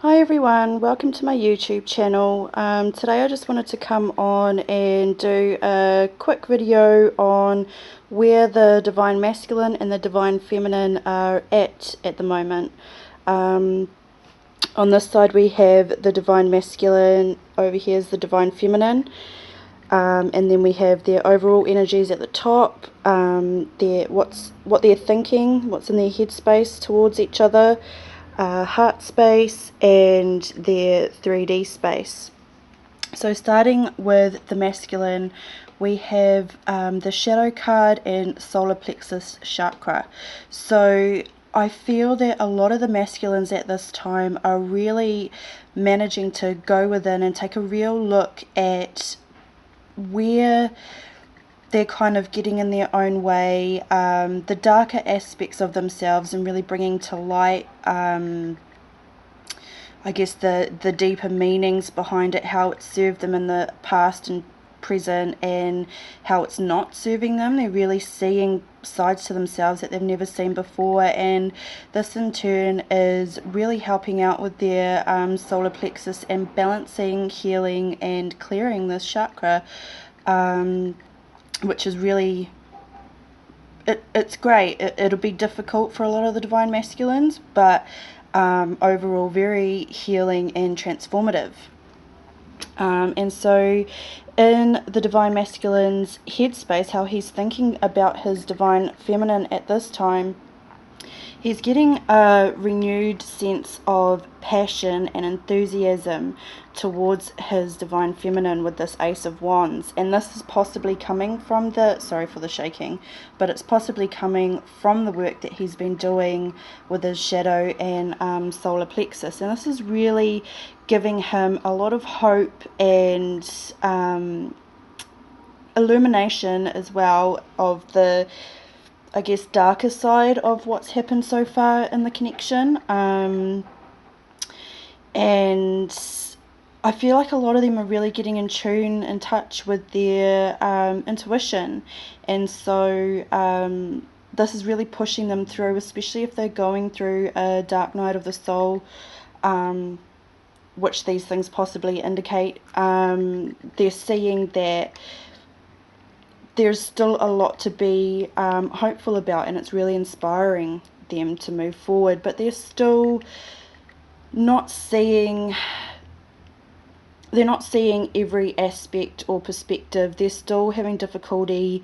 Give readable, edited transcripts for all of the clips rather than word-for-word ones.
Hi everyone, welcome to my YouTube channel. Today I just wanted to come on and do a quick video on where the Divine Masculine and the Divine Feminine are at the moment. On this side we have the Divine Masculine, over here is the Divine Feminine, and then we have their overall energies at the top, what they're thinking, what's in their headspace towards each other, heart space, and their 3D space. So starting with the masculine, we have the shadow card and solar plexus chakra. So I feel that a lot of the masculines at this time are really managing to go within and take a real look at where they're kind of getting in their own way, the darker aspects of themselves, and really bringing to light, I guess, the deeper meanings behind it, how it served them in the past and present, and how it's not serving them. They're really seeing sides to themselves that they've never seen before, and this in turn is really helping out with their solar plexus and balancing, healing, and clearing this chakra. Which is really, it's great. It'll be difficult for a lot of the Divine Masculines, but overall very healing and transformative. And so in the Divine Masculine's headspace, how he's thinking about his Divine Feminine at this time, he's getting a renewed sense of passion and enthusiasm towards his Divine Feminine with this Ace of Wands. And this is possibly coming from the, sorry for the shaking, but it's possibly coming from the work that he's been doing with his shadow and solar plexus. And this is really giving him a lot of hope and illumination as well of the, I guess, darker side of what's happened so far in the connection. And I feel like a lot of them are really getting in tune, in touch with their intuition. And so this is really pushing them through, especially if they're going through a dark night of the soul, which these things possibly indicate. They're seeing that there's still a lot to be hopeful about, and it's really inspiring them to move forward, but they're still not seeing every aspect or perspective. They're still having difficulty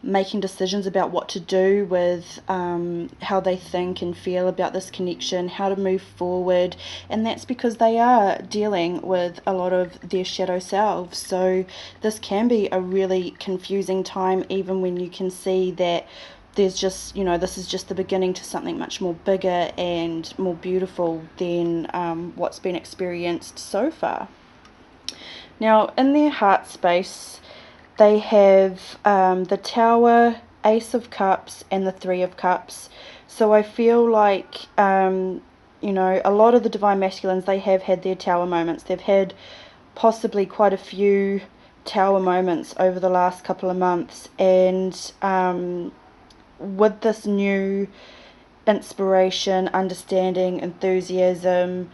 making decisions about what to do with how they think and feel about this connection, how to move forward, and that's because they are dealing with a lot of their shadow selves. So this can be a really confusing time, even when you can see that there's just, this is just the beginning to something much more bigger and more beautiful than what's been experienced so far. Now, in their heart space, they have the Tower, Ace of Cups, and the Three of Cups. So I feel like, a lot of the Divine Masculines, they have had their Tower moments. They've had possibly quite a few Tower moments over the last couple of months. And with this new inspiration, understanding, enthusiasm,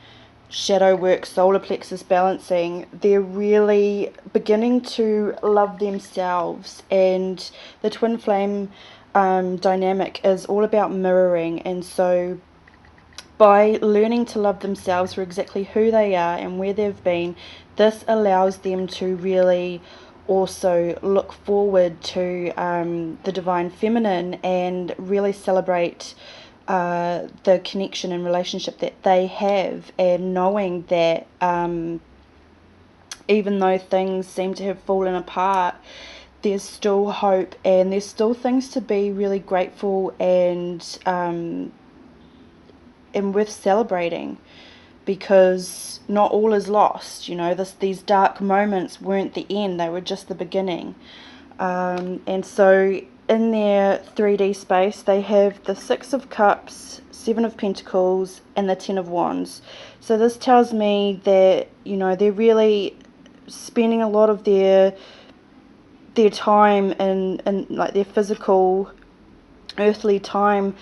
shadow work, solar plexus balancing, they're really beginning to love themselves. And the twin flame dynamic is all about mirroring, and so by learning to love themselves for exactly who they are and where they've been, this allows them to really also look forward to the Divine Feminine and really celebrate the connection and relationship that they have, and knowing that even though things seem to have fallen apart, there's still hope, and there's still things to be really grateful and worth celebrating, because not all is lost. These dark moments weren't the end, they were just the beginning. And so in their 3D space, they have the Six of Cups, Seven of Pentacles, and the Ten of Wands. So this tells me that, they're really spending a lot of their time in like their physical, earthly time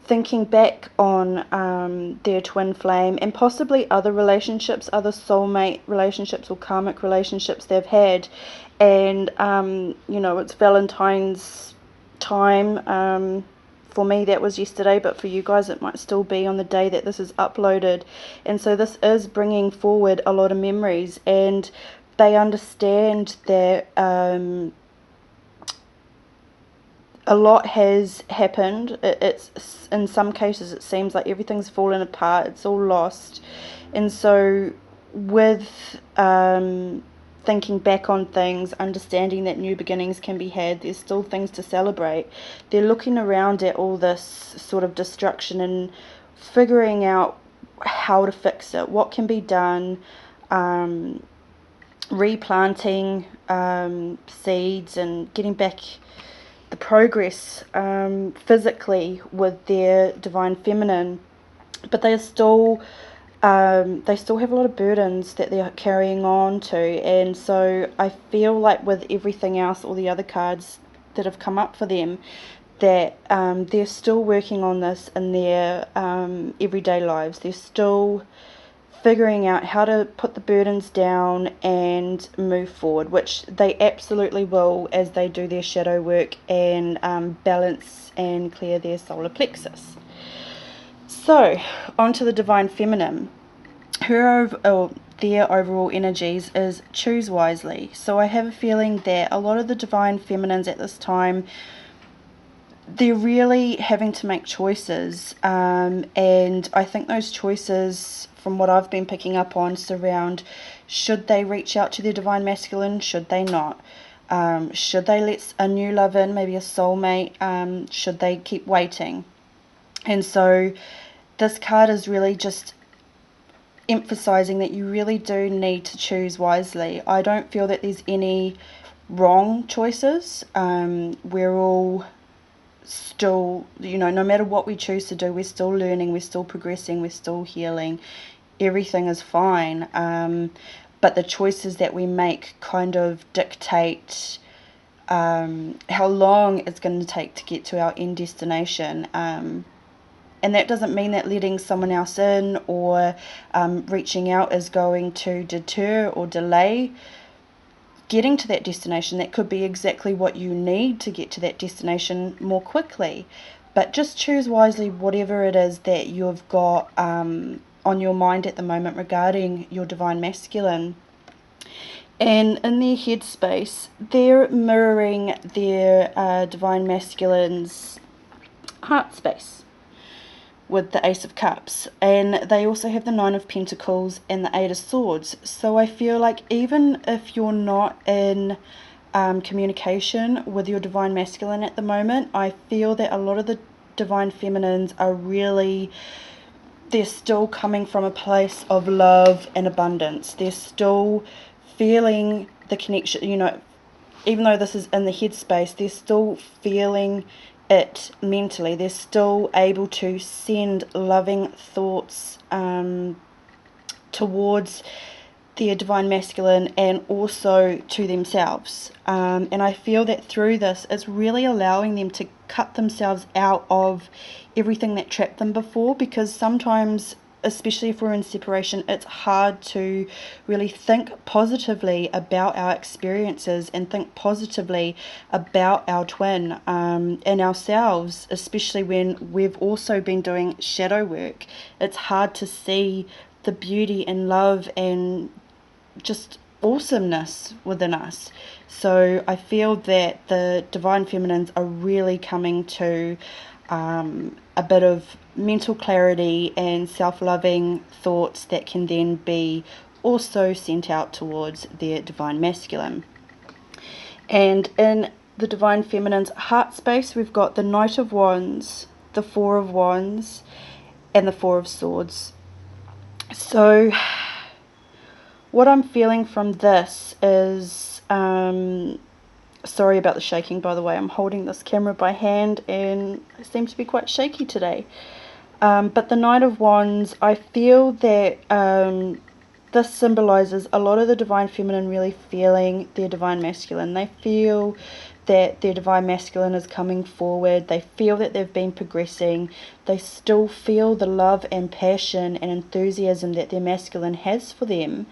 thinking back on their twin flame and possibly other relationships, other soulmate relationships or karmic relationships they've had. And you know, it's Valentine's time. For me that was yesterday, but for you guys it might still be on the day that this is uploaded. And so this is bringing forward a lot of memories, and they understand that a lot has happened. It's in some cases it seems like everything's fallen apart, it's all lost. And so with thinking back on things, understanding that new beginnings can be had, there's still things to celebrate. They're looking around at all this sort of destruction and figuring out how to fix it, what can be done, replanting seeds and getting back the progress physically with their divine feminine. But they still have a lot of burdens that they're carrying on to. And so I feel like with everything else, all the other cards that have come up for them, that they're still working on this in their everyday lives. They're still figuring out how to put the burdens down and move forward, which they absolutely will as they do their shadow work and balance and clear their solar plexus. So, onto the divine feminine. Their overall energies is choose wisely. So I have a feeling that a lot of the divine feminines at this time, they're really having to make choices, and I think those choices, from what I've been picking up on, surround should they reach out to their divine masculine, should they not, should they let a new love in, maybe a soulmate, should they keep waiting. And so this card is really just emphasizing that you really do need to choose wisely. I don't feel that there's any wrong choices. We're all still, you know, no matter what we choose to do, we're still learning, we're still progressing, we're still healing. Everything is fine. But the choices that we make kind of dictate how long it's going to take to get to our end destination. And that doesn't mean that letting someone else in or reaching out is going to deter or delay getting to that destination. That could be exactly what you need to get to that destination more quickly. But just choose wisely whatever it is that you've got on your mind at the moment regarding your divine masculine. And in their headspace, they're mirroring their divine masculine's heart space with the Ace of Cups, and they also have the Nine of Pentacles and the Eight of Swords. So I feel like even if you're not in communication with your divine masculine at the moment, I feel that a lot of the divine feminines are really, they're still coming from a place of love and abundance. They're still feeling the connection, you know, even though this is in the headspace, they're still feeling it mentally. They're still able to send loving thoughts towards their divine masculine and also to themselves. And I feel that through this, it's really allowing them to cut themselves out of everything that trapped them before, because sometimes, especially if we're in separation, it's hard to really think positively about our experiences and think positively about our twin and ourselves, especially when we've also been doing shadow work. It's hard to see the beauty and love and just awesomeness within us. So I feel that the divine feminines are really coming to a bit of mental clarity and self-loving thoughts that can then be also sent out towards their divine masculine. And in the divine feminine's heart space, we've got the Knight of Wands, the Four of Wands, and the Four of Swords. So what I'm feeling from this is, sorry about the shaking, by the way. I'm holding this camera by hand and I seem to be quite shaky today. But the Knight of Wands, I feel that this symbolizes a lot of the divine feminine really feeling their divine masculine. They feel that their divine masculine is coming forward. They feel that they've been progressing. They still feel the love and passion and enthusiasm that their masculine has for them.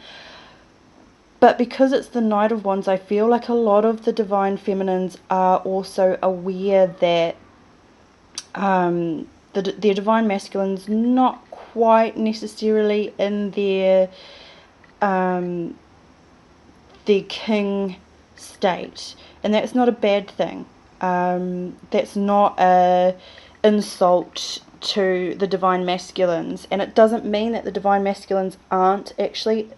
But because it's the Knight of Wands, I feel like a lot of the divine feminines are also aware that their divine masculine's not quite necessarily in their king state, and that's not a bad thing. That's not a insult to the divine masculines, and it doesn't mean that the divine masculines aren't actually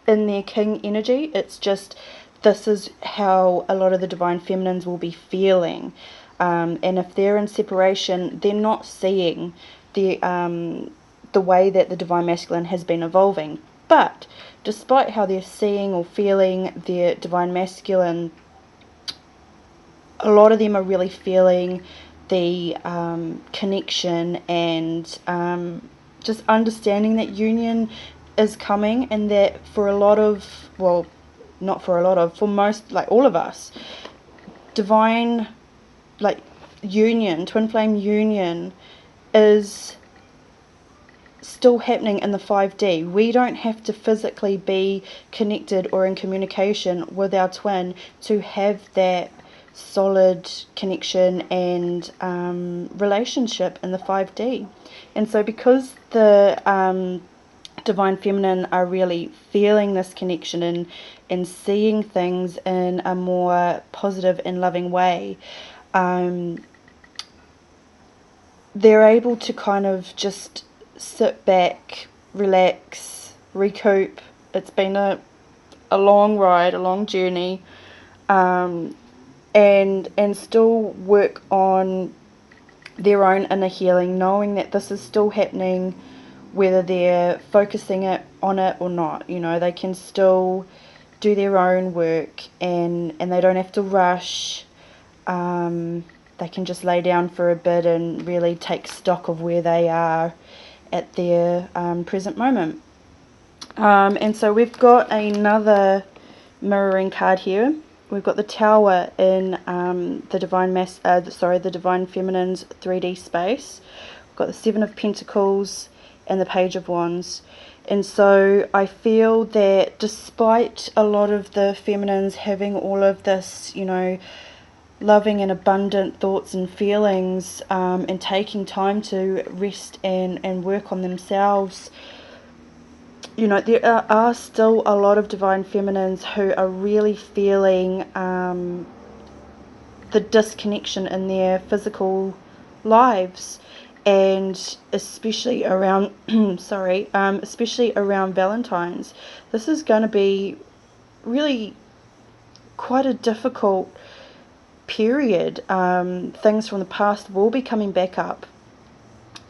in their king energy. It's just this is how a lot of the divine feminines will be feeling, and if they're in separation, they're not seeing the way that the divine masculine has been evolving. But despite how they're seeing or feeling their divine masculine, a lot of them are really feeling the connection and just understanding that union is coming, and that for a lot of, well, not for a lot of, for most, like all of us, divine, like, union, twin flame union is still happening in the 5D. We don't have to physically be connected or in communication with our twin to have that solid connection and relationship in the 5D. And so because the divine feminine are really feeling this connection and seeing things in a more positive and loving way, they're able to kind of just sit back, relax, recoup. It's been a long ride, a long journey, and still work on their own inner healing, knowing that this is still happening whether they're focusing on it or not. You know, they can still do their own work, and they don't have to rush. They can just lay down for a bit and really take stock of where they are at their present moment. And so we've got another mirroring card here. We've got the Tower in the Divine Feminine's 3D space. We've got the Seven of Pentacles and the Page of Wands. And so I feel that despite a lot of the feminines having all of this, you know, loving and abundant thoughts and feelings, and taking time to rest and work on themselves, you know, there are still a lot of divine feminines who are really feeling the disconnection in their physical lives, and especially around especially around Valentine's. This is going to be really quite a difficult period. Things from the past will be coming back up,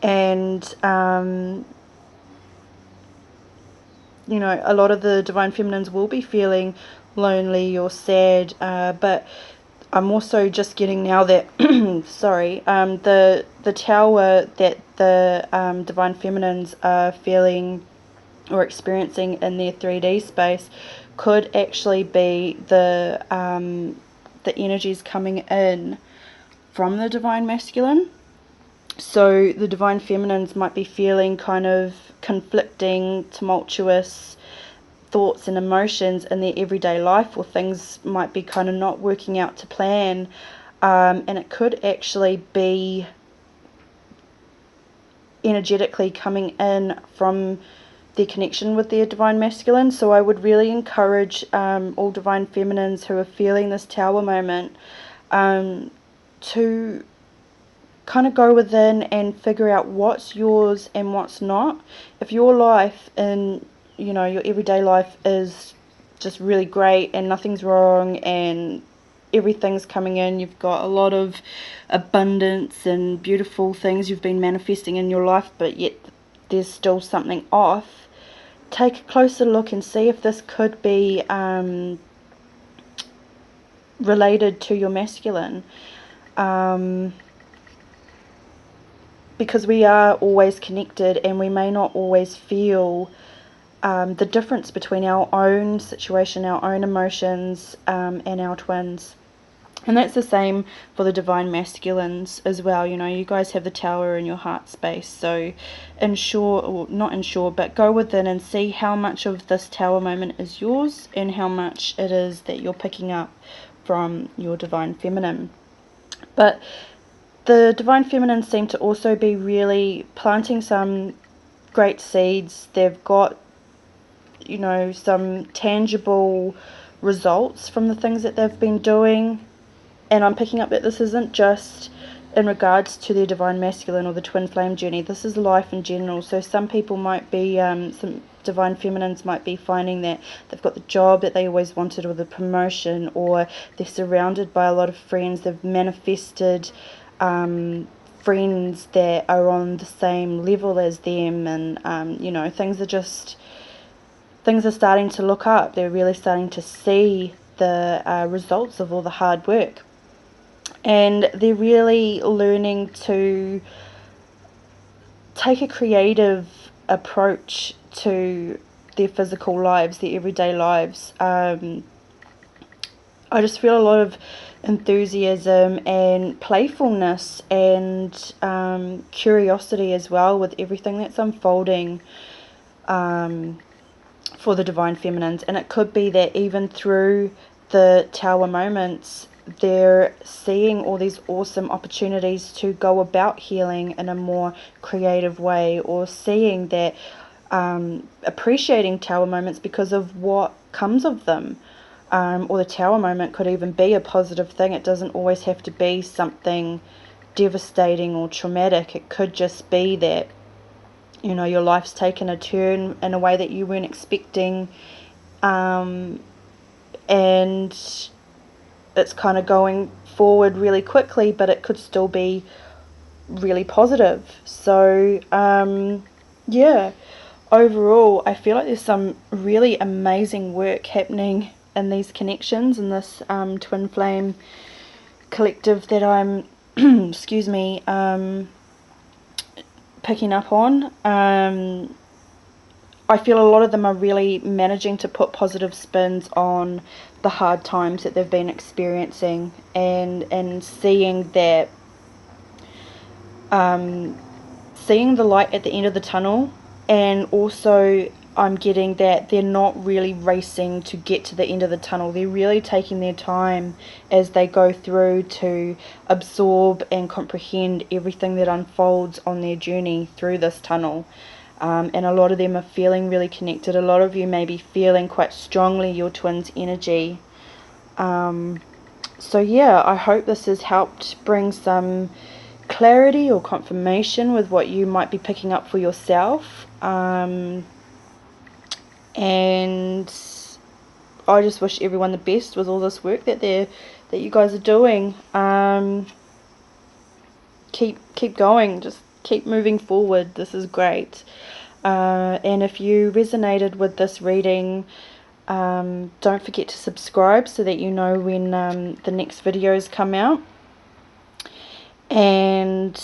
and you know, a lot of the divine feminines will be feeling lonely or sad, but I'm also just getting now that the Tower that the divine feminines are feeling or experiencing in their 3D space could actually be the energies coming in from the divine masculine. So the divine feminines might be feeling kind of conflicting, tumultuous thoughts and emotions in their everyday life, or things might be kind of not working out to plan, and it could actually be energetically coming in from their connection with their divine masculine. So I would really encourage all divine feminines who are feeling this Tower moment to kind of go within and figure out what's yours and what's not. If your life in, you know, your everyday life is just really great and nothing's wrong and everything's coming in, you've got a lot of abundance and beautiful things you've been manifesting in your life, but yet there's still something off, take a closer look and see if this could be related to your masculine. Because we are always connected, and we may not always feel the difference between our own situation, our own emotions, and our twins. And that's the same for the divine masculines as well. You know, you guys have the Tower in your heart space, so ensure, or not ensure, but go within and see how much of this Tower moment is yours and how much it is that you're picking up from your divine feminine. But the divine feminine seem to also be really planting some great seeds. They've got, you know, some tangible results from the things that they've been doing. And I'm picking up that this isn't just in regards to their divine masculine or the twin flame journey. This is life in general. So some people might be, some divine feminines might be finding that they've got the job that they always wanted, or the promotion, or they're surrounded by a lot of friends. They've manifested friends that are on the same level as them, and you know, things are starting to look up. They're really starting to see the results of all the hard work. And they're really learning to take a creative approach to their physical lives, their everyday lives. I just feel a lot of enthusiasm and playfulness and curiosity as well with everything that's unfolding for the divine feminines. And it could be that even through the Tower moments, they're seeing all these awesome opportunities to go about healing in a more creative way, or seeing that appreciating Tower moments because of what comes of them. Or the Tower moment could even be a positive thing. It doesn't always have to be something devastating or traumatic. It could just be that, you know, your life's taken a turn in a way that you weren't expecting, and it's kind of going forward really quickly, but it could still be really positive. So yeah, overall I feel like there's some really amazing work happening in these connections, in this twin flame collective that I'm excuse me, picking up on. I feel a lot of them are really managing to put positive spins on the hard times that they've been experiencing, and seeing that, seeing the light at the end of the tunnel. And also I'm getting that they're not really racing to get to the end of the tunnel. They're really taking their time as they go through to absorb and comprehend everything that unfolds on their journey through this tunnel. And a lot of them are feeling really connected. A lot of you may be feeling quite strongly your twins' energy. So yeah, I hope this has helped bring some clarity or confirmation with what you might be picking up for yourself. And I just wish everyone the best with all this work that you guys are doing. Keep going, just keep moving forward. This is great. And if you resonated with this reading, don't forget to subscribe so that you know when the next videos come out. And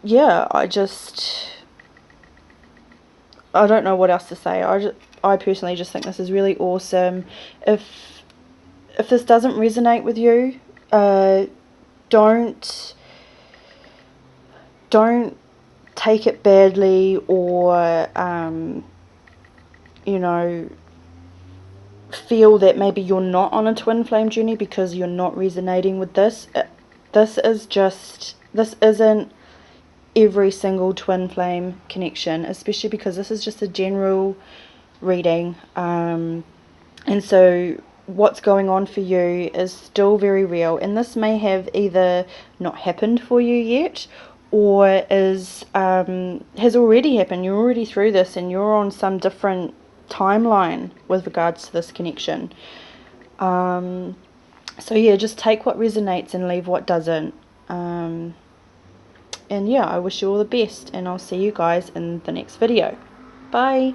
yeah, I don't know what else to say. I personally just think this is really awesome. If this doesn't resonate with you, don't take it badly, or you know, feel that maybe you're not on a twin flame journey because you're not resonating with this. This isn't every single twin flame connection, especially because this is just a general reading, and so what's going on for you is still very real, and this may have either not happened for you yet, or has already happened. You're already through this and you're on some different timeline with regards to this connection. So yeah, just take what resonates and leave what doesn't. And yeah, I wish you all the best, and I'll see you guys in the next video. Bye.